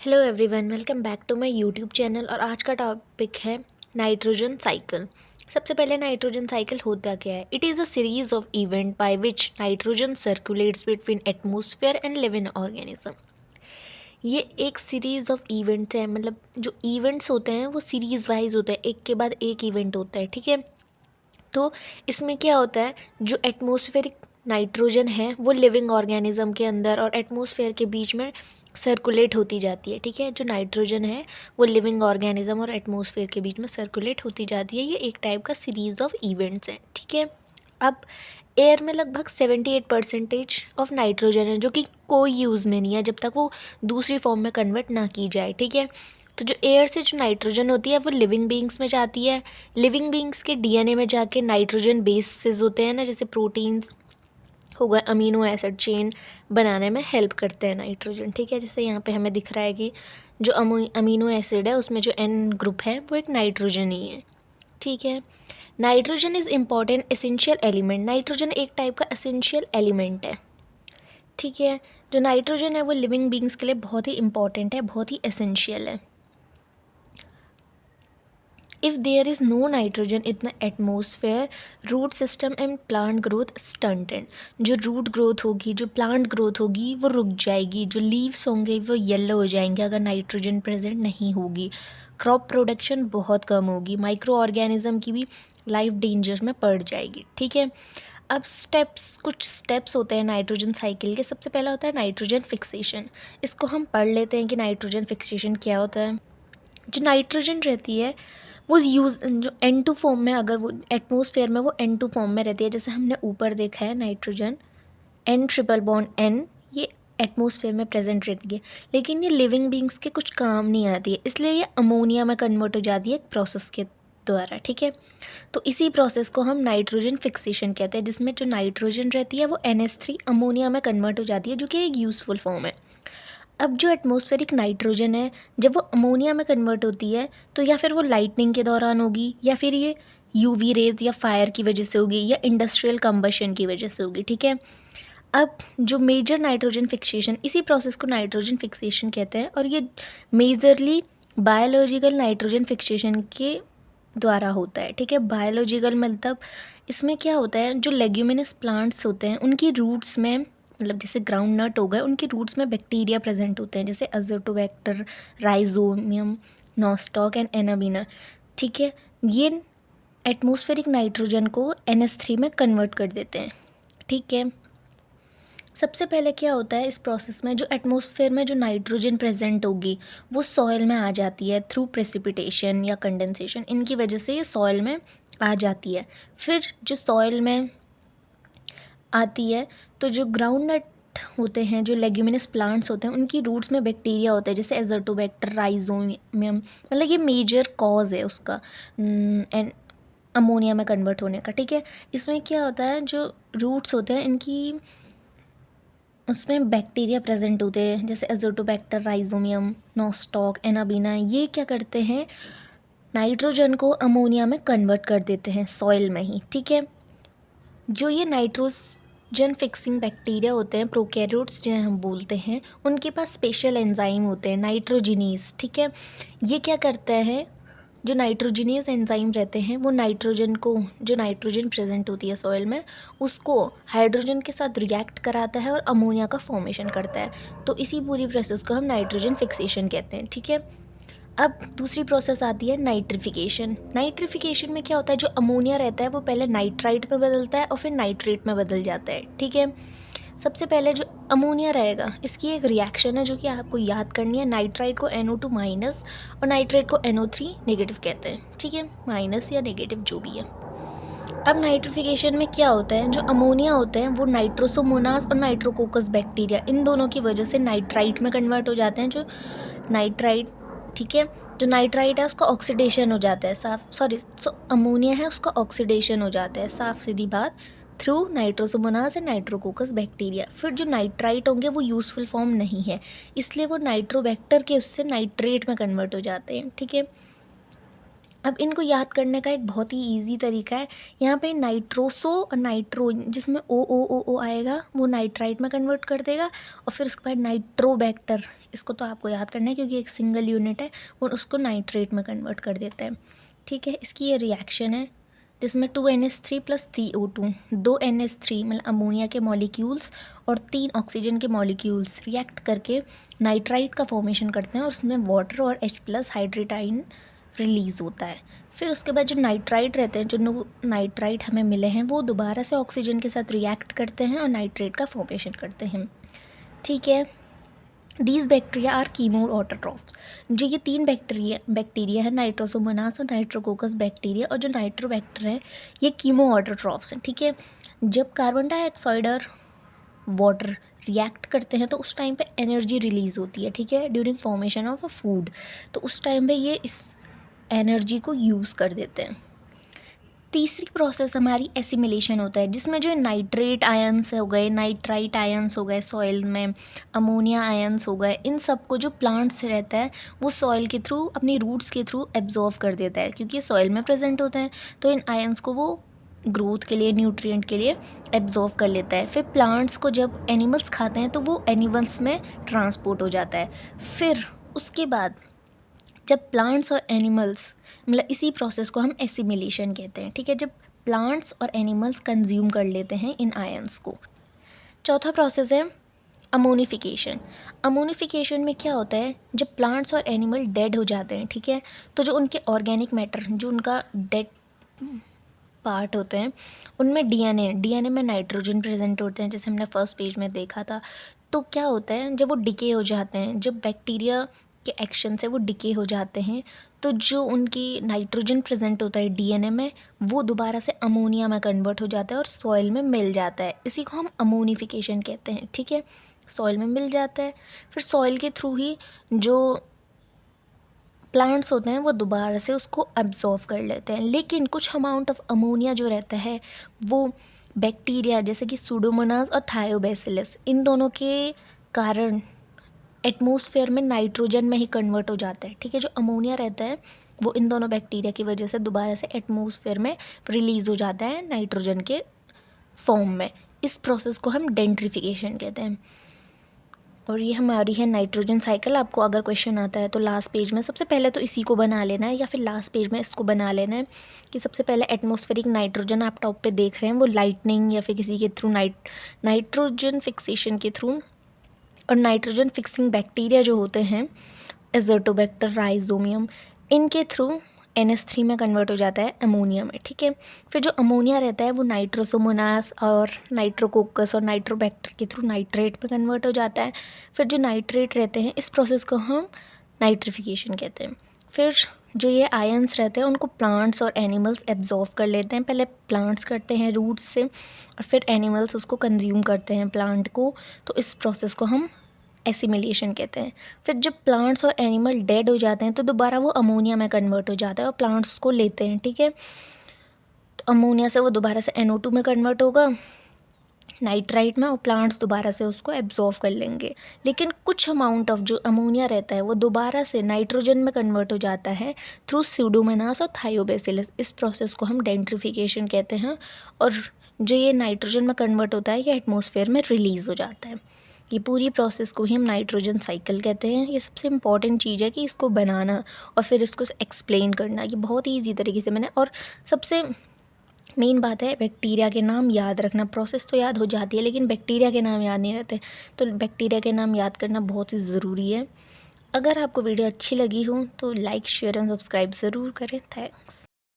Hello everyone, welcome back to my YouTube channel. और आज का टॉपिक है नाइट्रोजन साइकिल। सबसे पहले नाइट्रोजन साइकिल होता क्या है? It is a series of event by which nitrogen circulates between atmosphere and living organism. ये एक सीरीज़ ऑफ इवेंट्स है, मतलब जो इवेंट्स होते हैं वो सीरीज़ वाइज होते हैं, एक के बाद एक इवेंट होता है, ठीक है। तो इसमें क्या होता है, जो एटमॉस्फेरिक नाइट्रोजन है वो लिविंग ऑर्गेनिज्म के अंदर और एटमॉस्फेयर के बीच में सर्कुलेट होती जाती है, ठीक है। जो नाइट्रोजन है वो लिविंग ऑर्गेनिज्म और एटमॉस्फेयर के बीच में सर्कुलेट होती जाती है। ये एक टाइप का सीरीज़ ऑफ इवेंट्स है, ठीक है। अब एयर में लगभग 78% ऑफ नाइट्रोजन है, जो कि कोई यूज़ में नहीं है जब तक वो दूसरी फॉर्म में कन्वर्ट ना की जाए, ठीक है। तो जो एयर से जो नाइट्रोजन होती है वो लिविंग बींग्स में जाती है। लिविंग बींग्स के डीएनए में जाके नाइट्रोजन बेसेस होते हैं ना, जैसे प्रोटीन्स हो गए, अमीनो एसिड चेन बनाने में हेल्प करते हैं नाइट्रोजन, ठीक है। जैसे यहाँ पे हमें दिख रहा है कि जो अमीनो एसिड है उसमें जो एन ग्रुप है वो एक नाइट्रोजन ही है, ठीक है। Nitrogen is important essential element. Nitrogen एक टाइप का एसेंशियल एलिमेंट है, ठीक है। जो नाइट्रोजन है वो लिविंग बींग्स के लिए बहुत ही इंपॉर्टेंट है, बहुत ही एसेंशियल है। If there is no nitrogen in the atmosphere, root system and plant growth stunted। जो रूट ग्रोथ होगी, जो प्लांट ग्रोथ होगी वो रुक जाएगी। जो लीव्स होंगे वो येलो हो जाएंगे अगर नाइट्रोजन प्रेजेंट नहीं होगी। क्रॉप प्रोडक्शन बहुत कम होगी। माइक्रो ऑर्गेनिज्म की भी लाइफ डेंजर में पड़ जाएगी, ठीक है। अब कुछ स्टेप्स होते हैं नाइट्रोजन साइकिल के। सबसे पहला होता है नाइट्रोजन फिक्सेशन। इसको हम पढ़ लेते हैं कि नाइट्रोजन फिक्सेशन क्या होता है। जो नाइट्रोजन रहती है वो जो N2 फॉर्म में, अगर वो एटमॉस्फेयर में वो N2 फॉर्म में रहती है, जैसे हमने ऊपर देखा है nitrogen N triple bond N, ये एटमॉस्फेयर में प्रेजेंट रहती है, लेकिन ये लिविंग बींग्स के कुछ काम नहीं आती है, इसलिए ये अमोनिया में कन्वर्ट हो जाती है एक प्रोसेस के द्वारा, ठीक है। तो इसी प्रोसेस को हम नाइट्रोजन फिक्सेशन कहते हैं, जिसमें जो नाइट्रोजन रहती है वो NH3 अमोनिया में कन्वर्ट हो जाती है, जो कि एक यूज़फुल फॉर्म है। अब जो एटमॉस्फेरिक नाइट्रोजन है जब वो अमोनिया में कन्वर्ट होती है तो या फिर वो लाइटनिंग के दौरान होगी, या फिर ये यूवी रेज या फायर की वजह से होगी, या इंडस्ट्रियल कंबशन की वजह से होगी, ठीक है। अब जो मेजर नाइट्रोजन फिक्सेशन, इसी प्रोसेस को नाइट्रोजन फिक्सेशन कहते हैं, और ये मेजरली बायोलॉजिकल नाइट्रोजन फिक्सेशन के द्वारा होता है, ठीक है। बायोलॉजिकल मतलब इसमें क्या होता है, जो लेग्यूमिनस प्लांट्स होते हैं उनकी रूट्स में, मतलब जैसे ग्राउंड नट हो गए, उनकी रूट्स में बैक्टीरिया प्रेजेंट होते हैं, जैसे अजोटोबैक्टर, राइजोमियम, नॉस्टॉक एंड एनाबीना, ठीक है। ये एटमॉस्फेरिक नाइट्रोजन को NH3 में कन्वर्ट कर देते हैं, ठीक है। सबसे पहले क्या होता है इस प्रोसेस में, जो एटमॉस्फेयर में जो नाइट्रोजन प्रेजेंट होगी वो सॉइल में आ जाती है थ्रू प्रेसिपिटेशन या कंडेंसेशन। इनकी वजह से ये सॉइल में आ जाती है। फिर जो सॉइल में आती है तो जो ग्राउंड नट होते हैं, जो लेग्यूमिनस प्लांट्स होते हैं, उनकी रूट्स में बैक्टीरिया होते हैं, जैसे एजोटोबैक्टर, राइजोमियम, मतलब ये मेजर कॉज है उसका एंड अमोनिया में कन्वर्ट होने का, ठीक है। इसमें क्या होता है, जो रूट्स होते हैं इनकी उसमें बैक्टीरिया प्रेजेंट होते हैं, जैसे एजोटोबैक्टर, राइजोमियम, नॉस्टॉक, एनाबीना। ये क्या करते हैं, नाइट्रोजन को अमोनिया में कन्वर्ट कर देते हैं सॉइल में ही, ठीक है। जो ये नाइट्रोजन फिक्सिंग बैक्टीरिया होते हैं, प्रोकैरियोट्स जिन्हें हम बोलते हैं, उनके पास स्पेशल एंजाइम होते हैं नाइट्रोजिनेज, ठीक है। ये क्या करता है, जो नाइट्रोजिनेज एंजाइम रहते हैं वो नाइट्रोजन को, जो नाइट्रोजन प्रेजेंट होती है सॉइल में, उसको हाइड्रोजन के साथ रिएक्ट कराता है और अमोनिया का फॉर्मेशन करता है। तो इसी पूरी प्रोसेस को हम नाइट्रोजन फिक्सेशन कहते हैं, ठीक है। अब दूसरी प्रोसेस आती है नाइट्रिफिकेशन। नाइट्रिफिकेशन में क्या होता है, जो अमोनिया रहता है वो पहले नाइट्राइट में बदलता है और फिर नाइट्रेट में बदल जाता है, ठीक है। सबसे पहले जो अमोनिया रहेगा इसकी एक रिएक्शन है जो कि आपको याद करनी है। नाइट्राइट को NO2 माइनस और नाइट्रेट को NO3 नेगेटिव कहते हैं, ठीक है, माइनस या नेगेटिव जो भी है। अब नाइट्रिफिकेशन में क्या होता है, जो अमोनिया होते हैं वो नाइट्रोसोमोनास और नाइट्रोकोकस बैक्टीरिया, इन दोनों की वजह से नाइट्राइट में कन्वर्ट हो जाते हैं। जो नाइट्राइट, ठीक है, जो नाइट्राइट है उसका ऑक्सीडेशन हो जाता है, अमोनिया है उसका ऑक्सीडेशन हो जाता है, साफ सीधी बात, through Nitrosomonas and Nitrococcus bacteria. फिर जो नाइट्राइट होंगे वो यूज़फुल फॉर्म नहीं है, इसलिए वो नाइट्रोबैक्टर के उससे नाइट्रेट में कन्वर्ट हो जाते हैं, ठीक है। अब इनको याद करने का एक बहुत ही ईजी तरीका है। यहाँ पे नाइट्रोसो और नाइट्रो, जिसमें ओ ओ ओ ओ आएगा वो नाइट्राइट में कन्वर्ट कर देगा, और फिर उसके बाद नाइट्रोबैक्टर, इसको तो आपको याद करना है क्योंकि एक सिंगल यूनिट है, वो उसको नाइट्रेट में कन्वर्ट कर देता है। ठीक है, इसकी ये रिएक्शन है जिसमें 2NH3 प्लस CO2, 2NH3 मतलब अमोनिया के मॉलिक्यूल्स और 3 ऑक्सीजन के मॉलिक्यूल्स रिएक्ट करके नाइट्राइट का फॉर्मेशन करते हैं, और उसमें वाटर और H प्लस हाइड्रेटाइन रिलीज़ होता है। फिर उसके बाद जो नाइट्राइट रहते हैं, जो नाइट्राइट हमें मिले हैं, वो दोबारा से ऑक्सीजन के साथ रिएक्ट करते हैं और नाइट्रेट का फॉर्मेशन करते हैं। ठीक है, these bacteria are chemoautotrophs. जो ये 3 बैक्टीरिया है, नाइट्रोसोमोनास और नाइट्रोकोकस बैक्टीरिया और जो नाइट्रोबैक्टर है, ये कीमो ऑटोट्रॉफ्स हैं। ठीक है, जब कार्बन डाइऑक्साइड और वाटर रिएक्ट करते हैं तो उस टाइम पे एनर्जी रिलीज़ होती है। ठीक है, during formation of a food, तो उस टाइम पे ये इस एनर्जी को यूज़ कर देते हैं। तीसरी प्रोसेस हमारी एसिमिलेशन होता है, जिसमें जो नाइट्रेट आयंस हो गए, नाइट्राइट आयंस हो गए सॉइल में, अमोनिया आयंस हो गए, इन सब को जो प्लांट्स रहता है वो सॉइल के थ्रू, अपनी रूट्स के थ्रू एब्जॉर्व कर देता है, क्योंकि ये सॉइल में प्रेजेंट होते हैं। तो इन आयंस को वो ग्रोथ के लिए, न्यूट्रिएंट के लिए एब्जॉर्व कर लेता है। फिर प्लांट्स को जब एनिमल्स खाते हैं तो वो एनिमल्स में ट्रांसपोर्ट हो जाता है। फिर उसके बाद जब प्लांट्स और एनिमल्स, मतलब इसी प्रोसेस को हम एसिमिलेशन कहते हैं। ठीक है, जब प्लांट्स और एनिमल्स कंज्यूम कर लेते हैं इन आयंस को। चौथा प्रोसेस है अमोनिफिकेशन। अमोनिफिकेशन में क्या होता है, जब प्लांट्स और एनिमल डेड हो जाते हैं, ठीक है, तो जो उनके ऑर्गेनिक मैटर, जो उनका डेड पार्ट होते हैं, उनमें डीएनए में नाइट्रोजन प्रेजेंट होते हैं, जैसे हमने फर्स्ट पेज में देखा था। तो क्या होता है, जब वो डिके हो जाते हैं, जब बैक्टीरिया के एक्शन से वो डिके हो जाते हैं, तो जो उनकी नाइट्रोजन प्रेजेंट होता है डीएनए में, वो दोबारा से अमोनिया में कन्वर्ट हो जाता है और सॉइल में मिल जाता है। इसी को हम अमोनिफिकेशन कहते हैं। ठीक है, सॉइल में मिल जाता है, फिर सॉइल के थ्रू ही जो प्लांट्स होते हैं वो दोबारा से उसको एब्जॉर्व कर लेते हैं। लेकिन कुछ अमाउंट ऑफ अमोनिया जो रहता है वो बैक्टीरिया जैसे कि सूडोमोनास और थायोबैसिलस, इन दोनों के कारण एटमॉस्फेयर में नाइट्रोजन में ही कन्वर्ट हो जाता है। ठीक है, जो अमोनिया रहता है वो इन दोनों बैक्टीरिया की वजह से दोबारा से एटमॉस्फेयर में रिलीज़ हो जाता है नाइट्रोजन के फॉर्म में। इस प्रोसेस को हम डेंट्रिफिकेशन कहते हैं। और ये हमारी है नाइट्रोजन साइकिल। आपको अगर क्वेश्चन आता है तो लास्ट पेज में सबसे पहले तो इसी को बना लेना है, या फिर लास्ट पेज में इसको बना लेना है कि सबसे पहले एटमॉस्फेरिक नाइट्रोजन आप टॉप पे देख रहे हैं, वो लाइटनिंग या फिर किसी के थ्रू नाइट्रोजन फिक्सेशन के थ्रू, और नाइट्रोजन फिक्सिंग बैक्टीरिया जो होते हैं एजोटोबैक्टर, राइजोमियम, इनके थ्रू NH3 में कन्वर्ट हो जाता है अमोनिया में। ठीक है, फिर जो अमोनिया रहता है वो नाइट्रोसोमोनास और नाइट्रोकोकस और नाइट्रोबैक्टर के थ्रू नाइट्रेट में कन्वर्ट हो जाता है। फिर जो नाइट्रेट रहते हैं, इस प्रोसेस को हम नाइट्रिफिकेशन कहते हैं। फिर जो ये आयंस रहते हैं उनको प्लांट्स और एनिमल्स एब्जॉर्व कर लेते हैं। पहले प्लांट्स करते हैं रूट्स से, और फिर एनिमल्स उसको कंज्यूम करते हैं प्लांट को। तो इस प्रोसेस को हम एसिमिलेशन कहते हैं। फिर जब प्लांट्स और एनिमल डेड हो जाते हैं तो दोबारा वो अमोनिया में कन्वर्ट हो जाता है और प्लांट्स उसको लेते हैं। ठीक है, तो अमोनिया से वो दोबारा से NO2 में कन्वर्ट होगा, नाइट्राइट में, और प्लांट्स दोबारा से उसको एब्जॉर्व कर लेंगे। लेकिन कुछ अमाउंट ऑफ जो अमोनिया रहता है वो दोबारा से नाइट्रोजन में कन्वर्ट हो जाता है थ्रू स्यूडोमोनास और थायोबैसिलस। इस प्रोसेस को हम डेंट्रिफिकेशन कहते हैं। और जो ये नाइट्रोजन में कन्वर्ट होता है ये एटमॉस्फेयर में रिलीज़ हो जाता है। ये पूरी प्रोसेस को ही हम नाइट्रोजन साइकिल कहते हैं। ये सबसे इम्पॉर्टेंट चीज़ है कि इसको बनाना और फिर इसको एक्सप्लेन करना, ये बहुत ही ईजी तरीके से मैंने, और सबसे मेन बात है बैक्टीरिया के नाम याद रखना। प्रोसेस तो याद हो जाती है लेकिन बैक्टीरिया के नाम याद नहीं रहते, तो बैक्टीरिया के नाम याद करना बहुत ही ज़रूरी है। अगर आपको वीडियो अच्छी लगी हो तो लाइक, शेयर एंड सब्सक्राइब ज़रूर करें। थैंक्स।